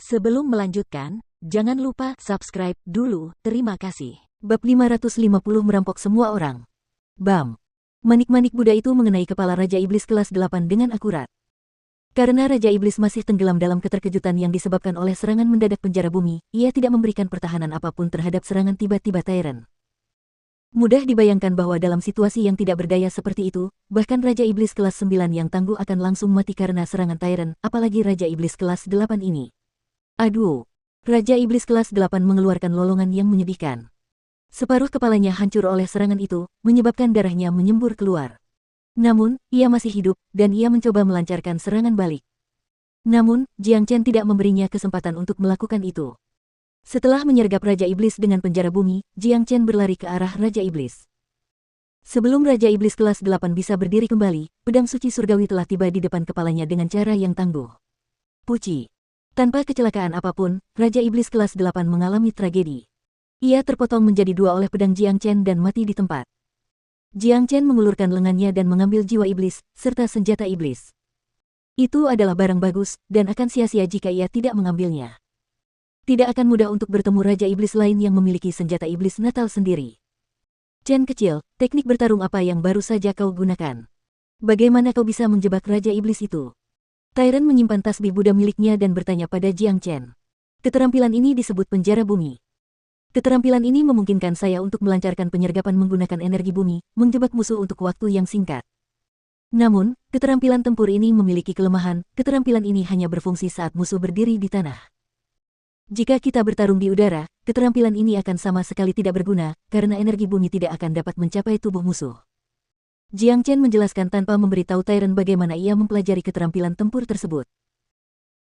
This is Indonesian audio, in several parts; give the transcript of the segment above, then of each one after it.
Sebelum melanjutkan, jangan lupa subscribe dulu, terima kasih. Bab 550 merampok semua orang. Bam. Manik-manik Buddha itu mengenai kepala Raja Iblis kelas 8 dengan akurat. Karena Raja Iblis masih tenggelam dalam keterkejutan yang disebabkan oleh serangan mendadak penjara bumi, ia tidak memberikan pertahanan apapun terhadap serangan tiba-tiba Tyrant. Mudah dibayangkan bahwa dalam situasi yang tidak berdaya seperti itu, bahkan Raja Iblis kelas 9 yang tangguh akan langsung mati karena serangan Tyrant, apalagi Raja Iblis kelas 8 ini. Aduh, Raja Iblis kelas 8 mengeluarkan lolongan yang menyedihkan. Separuh kepalanya hancur oleh serangan itu, menyebabkan darahnya menyembur keluar. Namun, ia masih hidup, dan ia mencoba melancarkan serangan balik. Namun, Jiang Chen tidak memberinya kesempatan untuk melakukan itu. Setelah menyergap Raja Iblis dengan penjara bumi, Jiang Chen berlari ke arah Raja Iblis. Sebelum Raja Iblis kelas 8 bisa berdiri kembali, pedang suci surgawi telah tiba di depan kepalanya dengan cara yang tangguh. Puci. Tanpa kecelakaan apapun, Raja Iblis kelas 8 mengalami tragedi. Ia terpotong menjadi dua oleh pedang Jiang Chen dan mati di tempat. Jiang Chen mengulurkan lengannya dan mengambil jiwa iblis, serta senjata iblis. Itu adalah barang bagus, dan akan sia-sia jika ia tidak mengambilnya. Tidak akan mudah untuk bertemu Raja Iblis lain yang memiliki senjata iblis natal sendiri. Chen kecil, teknik bertarung apa yang baru saja kau gunakan? Bagaimana kau bisa menjebak Raja Iblis itu? Tyrant menyimpan tasbih Buddha miliknya dan bertanya pada Jiang Chen. Keterampilan ini disebut penjara bumi. Keterampilan ini memungkinkan saya untuk melancarkan penyergapan menggunakan energi bumi, menjebak musuh untuk waktu yang singkat. Namun, keterampilan tempur ini memiliki kelemahan, keterampilan ini hanya berfungsi saat musuh berdiri di tanah. Jika kita bertarung di udara, keterampilan ini akan sama sekali tidak berguna, karena energi bumi tidak akan dapat mencapai tubuh musuh. Jiang Chen menjelaskan tanpa memberitahu Tyrant bagaimana ia mempelajari keterampilan tempur tersebut.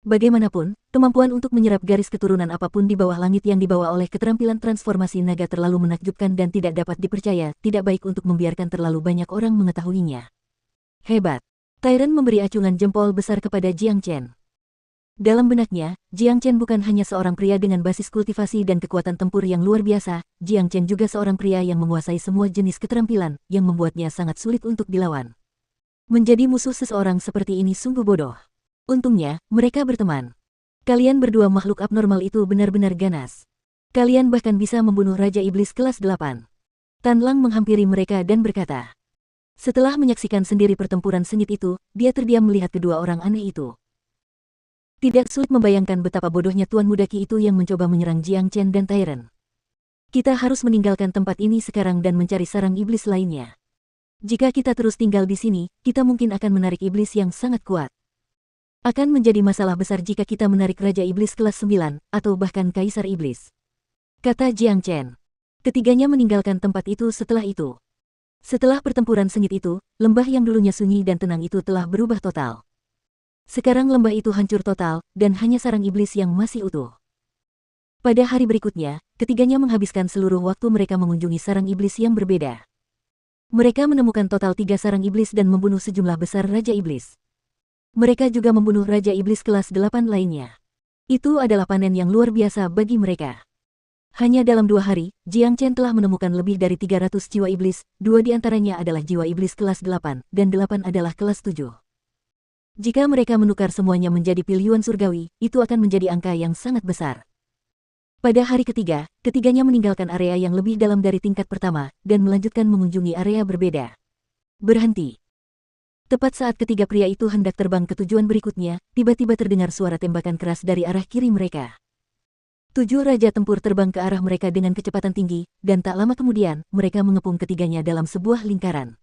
Bagaimanapun, kemampuan untuk menyerap garis keturunan apapun di bawah langit yang dibawa oleh keterampilan transformasi naga terlalu menakjubkan dan tidak dapat dipercaya, tidak baik untuk membiarkan terlalu banyak orang mengetahuinya. Hebat. Tyrant memberi acungan jempol besar kepada Jiang Chen. Dalam benaknya, Jiang Chen bukan hanya seorang pria dengan basis kultivasi dan kekuatan tempur yang luar biasa, Jiang Chen juga seorang pria yang menguasai semua jenis keterampilan, yang membuatnya sangat sulit untuk dilawan. Menjadi musuh seseorang seperti ini sungguh bodoh. Untungnya, mereka berteman. Kalian berdua makhluk abnormal itu benar-benar ganas. Kalian bahkan bisa membunuh Raja Iblis kelas 8. Tan Lang menghampiri mereka dan berkata. Setelah menyaksikan sendiri pertempuran sengit itu, dia terdiam melihat kedua orang aneh itu. Tidak sulit membayangkan betapa bodohnya Tuan Muda Qi itu yang mencoba menyerang Jiang Chen dan Tyrant. Kita harus meninggalkan tempat ini sekarang dan mencari sarang iblis lainnya. Jika kita terus tinggal di sini, kita mungkin akan menarik iblis yang sangat kuat. Akan menjadi masalah besar jika kita menarik Raja Iblis kelas 9, atau bahkan Kaisar Iblis. Kata Jiang Chen. Ketiganya meninggalkan tempat itu setelah itu. Setelah pertempuran sengit itu, lembah yang dulunya sunyi dan tenang itu telah berubah total. Sekarang lembah itu hancur total, dan hanya sarang iblis yang masih utuh. Pada hari berikutnya, ketiganya menghabiskan seluruh waktu mereka mengunjungi sarang iblis yang berbeda. Mereka menemukan total 3 sarang iblis dan membunuh sejumlah besar Raja Iblis. Mereka juga membunuh Raja Iblis kelas 8 lainnya. Itu adalah panen yang luar biasa bagi mereka. Hanya dalam 2 hari, Jiang Chen telah menemukan lebih dari 300 jiwa iblis, 2 di antaranya adalah jiwa iblis kelas 8, dan 8 adalah kelas 7. Jika mereka menukar semuanya menjadi pilyuan surgawi, itu akan menjadi angka yang sangat besar. Pada hari ketiga, ketiganya meninggalkan area yang lebih dalam dari tingkat pertama, dan melanjutkan mengunjungi area berbeda. Berhenti. Tepat saat ketiga pria itu hendak terbang ke tujuan berikutnya, tiba-tiba terdengar suara tembakan keras dari arah kiri mereka. 7 raja tempur terbang ke arah mereka dengan kecepatan tinggi, dan tak lama kemudian, mereka mengepung ketiganya dalam sebuah lingkaran.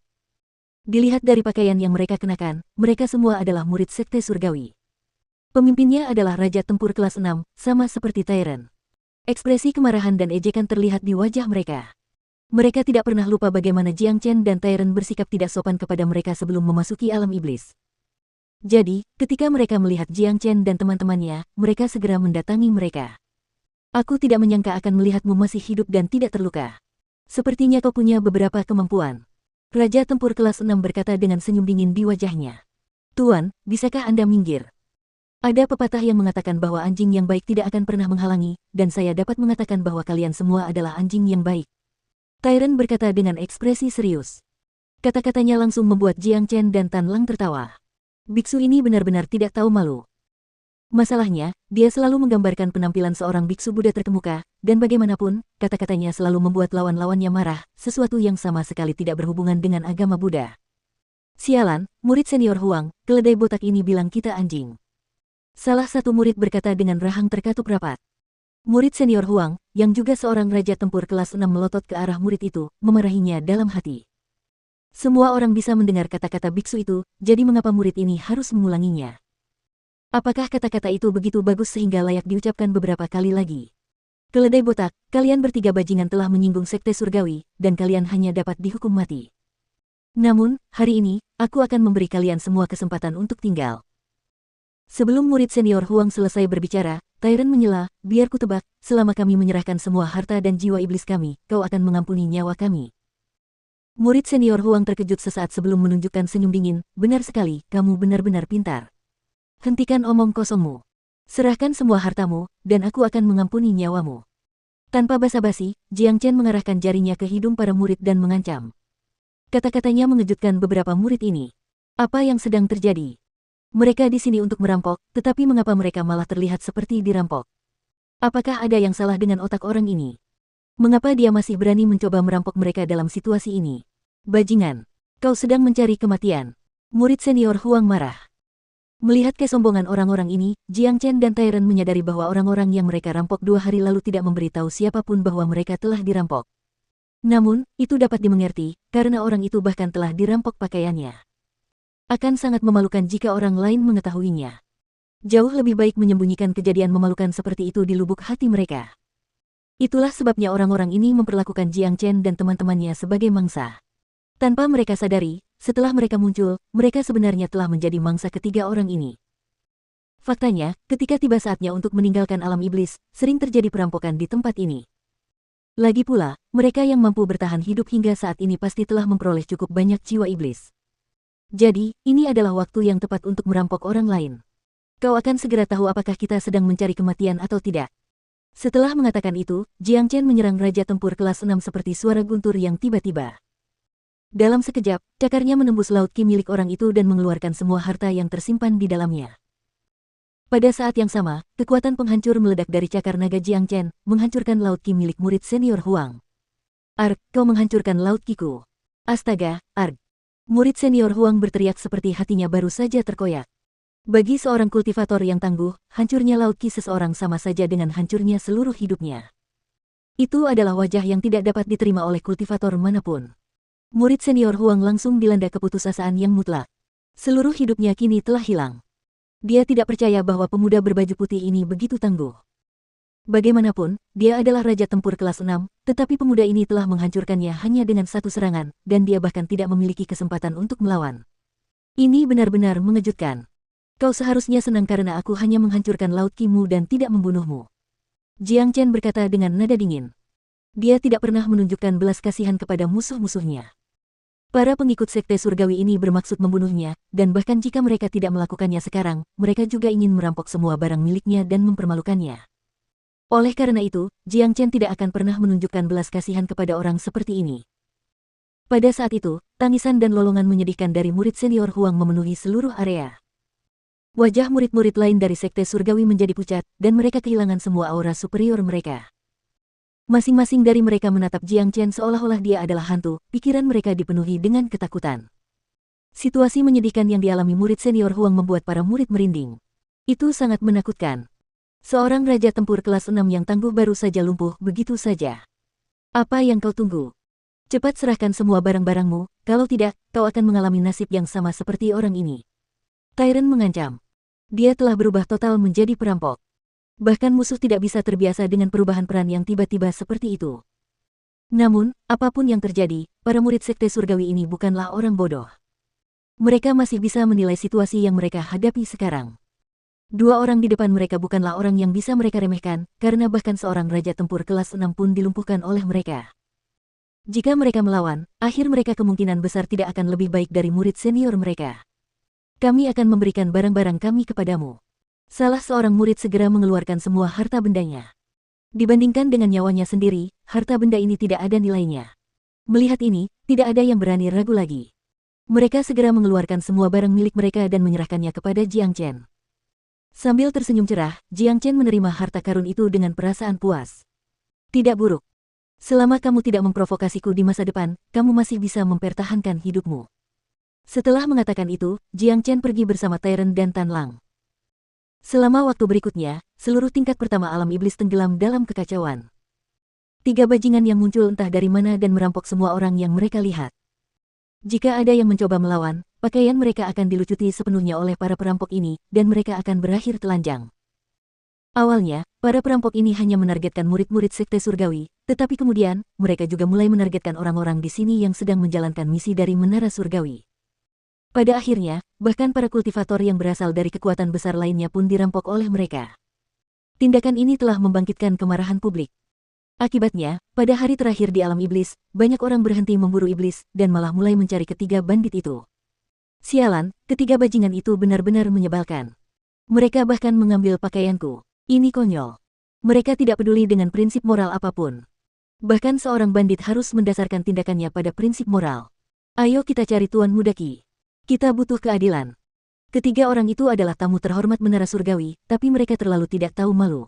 Dilihat dari pakaian yang mereka kenakan, mereka semua adalah murid sekte surgawi. Pemimpinnya adalah Raja Tempur kelas 6, sama seperti Tyrant. Ekspresi kemarahan dan ejekan terlihat di wajah mereka. Mereka tidak pernah lupa bagaimana Jiang Chen dan Tyrant bersikap tidak sopan kepada mereka sebelum memasuki alam iblis. Jadi, ketika mereka melihat Jiang Chen dan teman-temannya, mereka segera mendatangi mereka. Aku tidak menyangka akan melihatmu masih hidup dan tidak terluka. Sepertinya kau punya beberapa kemampuan. Raja Tempur kelas 6 berkata dengan senyum dingin di wajahnya. Tuan, bisakah Anda minggir? Ada pepatah yang mengatakan bahwa anjing yang baik tidak akan pernah menghalangi, dan saya dapat mengatakan bahwa kalian semua adalah anjing yang baik. Tyrant berkata dengan ekspresi serius. Kata-katanya langsung membuat Jiang Chen dan Tan Lang tertawa. Biksu ini benar-benar tidak tahu malu. Masalahnya, dia selalu menggambarkan penampilan seorang biksu Buddha terkemuka, dan bagaimanapun, kata-katanya selalu membuat lawan-lawannya marah, sesuatu yang sama sekali tidak berhubungan dengan agama Buddha. Sialan, murid senior Huang, keledai botak ini bilang kita anjing. Salah satu murid berkata dengan rahang terkatup rapat. Murid senior Huang, yang juga seorang raja tempur kelas 6 melotot ke arah murid itu, memarahinya dalam hati. Semua orang bisa mendengar kata-kata biksu itu, jadi mengapa murid ini harus mengulanginya? Apakah kata-kata itu begitu bagus sehingga layak diucapkan beberapa kali lagi? Keledai botak, kalian bertiga bajingan telah menyinggung sekte surgawi, dan kalian hanya dapat dihukum mati. Namun, hari ini, aku akan memberi kalian semua kesempatan untuk tinggal. Sebelum murid senior Huang selesai berbicara, Tyrant menyela, biar ku tebak, selama kami menyerahkan semua harta dan jiwa iblis kami, kau akan mengampuni nyawa kami. Murid senior Huang terkejut sesaat sebelum menunjukkan senyum dingin, benar sekali, kamu benar-benar pintar. Hentikan omong kosongmu. Serahkan semua hartamu, dan aku akan mengampuni nyawamu. Tanpa basa-basi, Jiang Chen mengarahkan jarinya ke hidung para murid dan mengancam. Kata-katanya mengejutkan beberapa murid ini. Apa yang sedang terjadi? Mereka di sini untuk merampok, tetapi mengapa mereka malah terlihat seperti dirampok? Apakah ada yang salah dengan otak orang ini? Mengapa dia masih berani mencoba merampok mereka dalam situasi ini? Bajingan, kau sedang mencari kematian. Murid senior Huang marah. Melihat kesombongan orang-orang ini, Jiang Chen dan Tyrant menyadari bahwa orang-orang yang mereka rampok 2 hari lalu tidak memberitahu siapapun bahwa mereka telah dirampok. Namun, itu dapat dimengerti, karena orang itu bahkan telah dirampok pakaiannya. Akan sangat memalukan jika orang lain mengetahuinya. Jauh lebih baik menyembunyikan kejadian memalukan seperti itu di lubuk hati mereka. Itulah sebabnya orang-orang ini memperlakukan Jiang Chen dan teman-temannya sebagai mangsa. Tanpa mereka sadari, setelah mereka muncul, mereka sebenarnya telah menjadi mangsa ketiga orang ini. Faktanya, ketika tiba saatnya untuk meninggalkan alam iblis, sering terjadi perampokan di tempat ini. Lagi pula, mereka yang mampu bertahan hidup hingga saat ini pasti telah memperoleh cukup banyak jiwa iblis. Jadi, ini adalah waktu yang tepat untuk merampok orang lain. Kau akan segera tahu apakah kita sedang mencari kematian atau tidak. Setelah mengatakan itu, Jiang Chen menyerang Raja Tempur kelas 6 seperti suara guntur yang tiba-tiba. Dalam sekejap, cakarnya menembus laut ki milik orang itu dan mengeluarkan semua harta yang tersimpan di dalamnya. Pada saat yang sama, kekuatan penghancur meledak dari cakar naga Jiang Chen, menghancurkan laut ki milik murid senior Huang. Arg, kau menghancurkan laut kiku. Astaga, Arg. Murid senior Huang berteriak seperti hatinya baru saja terkoyak. Bagi seorang kultivator yang tangguh, hancurnya laut ki seseorang sama saja dengan hancurnya seluruh hidupnya. Itu adalah wajah yang tidak dapat diterima oleh kultivator manapun. Murid senior Huang langsung dilanda keputusasaan yang mutlak. Seluruh hidupnya kini telah hilang. Dia tidak percaya bahwa pemuda berbaju putih ini begitu tangguh. Bagaimanapun, dia adalah raja tempur kelas 6, tetapi pemuda ini telah menghancurkannya hanya dengan satu serangan, dan dia bahkan tidak memiliki kesempatan untuk melawan. Ini benar-benar mengejutkan. Kau seharusnya senang karena aku hanya menghancurkan laut kimu dan tidak membunuhmu. Jiang Chen berkata dengan nada dingin. Dia tidak pernah menunjukkan belas kasihan kepada musuh-musuhnya. Para pengikut sekte surgawi ini bermaksud membunuhnya, dan bahkan jika mereka tidak melakukannya sekarang, mereka juga ingin merampok semua barang miliknya dan mempermalukannya. Oleh karena itu, Jiang Chen tidak akan pernah menunjukkan belas kasihan kepada orang seperti ini. Pada saat itu, tangisan dan lolongan menyedihkan dari murid senior Huang memenuhi seluruh area. Wajah murid-murid lain dari sekte surgawi menjadi pucat, dan mereka kehilangan semua aura superior mereka. Masing-masing dari mereka menatap Jiang Chen seolah-olah dia adalah hantu, pikiran mereka dipenuhi dengan ketakutan. Situasi menyedihkan yang dialami murid senior Huang membuat para murid merinding. Itu sangat menakutkan. Seorang raja tempur kelas 6 yang tangguh baru saja lumpuh begitu saja. Apa yang kau tunggu? Cepat serahkan semua barang-barangmu, kalau tidak, kau akan mengalami nasib yang sama seperti orang ini. Tyrant mengancam. Dia telah berubah total menjadi perampok. Bahkan musuh tidak bisa terbiasa dengan perubahan peran yang tiba-tiba seperti itu. Namun, apapun yang terjadi, para murid sekte surgawi ini bukanlah orang bodoh. Mereka masih bisa menilai situasi yang mereka hadapi sekarang. Dua orang di depan mereka bukanlah orang yang bisa mereka remehkan, karena bahkan seorang raja tempur kelas 6 pun dilumpuhkan oleh mereka. Jika mereka melawan, akhir mereka kemungkinan besar tidak akan lebih baik dari murid senior mereka. Kami akan memberikan barang-barang kami kepadamu. Salah seorang murid segera mengeluarkan semua harta bendanya. Dibandingkan dengan nyawanya sendiri, harta benda ini tidak ada nilainya. Melihat ini, tidak ada yang berani ragu lagi. Mereka segera mengeluarkan semua barang milik mereka dan menyerahkannya kepada Jiang Chen. Sambil tersenyum cerah, Jiang Chen menerima harta karun itu dengan perasaan puas. Tidak buruk. Selama kamu tidak memprovokasiku di masa depan, kamu masih bisa mempertahankan hidupmu. Setelah mengatakan itu, Jiang Chen pergi bersama Tyrant dan Tan Lang. Selama waktu berikutnya, seluruh tingkat pertama alam iblis tenggelam dalam kekacauan. 3 bajingan yang muncul entah dari mana dan merampok semua orang yang mereka lihat. Jika ada yang mencoba melawan, pakaian mereka akan dilucuti sepenuhnya oleh para perampok ini, dan mereka akan berakhir telanjang. Awalnya, para perampok ini hanya menargetkan murid-murid Sekte Surgawi, tetapi kemudian, mereka juga mulai menargetkan orang-orang di sini yang sedang menjalankan misi dari Menara Surgawi. Pada akhirnya, bahkan para kultivator yang berasal dari kekuatan besar lainnya pun dirampok oleh mereka. Tindakan ini telah membangkitkan kemarahan publik. Akibatnya, pada hari terakhir di alam iblis, banyak orang berhenti memburu iblis dan malah mulai mencari ketiga bandit itu. Sialan, ketiga bajingan itu benar-benar menyebalkan. Mereka bahkan mengambil pakaianku. Ini konyol. Mereka tidak peduli dengan prinsip moral apapun. Bahkan seorang bandit harus mendasarkan tindakannya pada prinsip moral. Ayo kita cari Tuan Mudaki. Kita butuh keadilan. Ketiga orang itu adalah tamu terhormat Menara Surgawi, tapi mereka terlalu tidak tahu malu.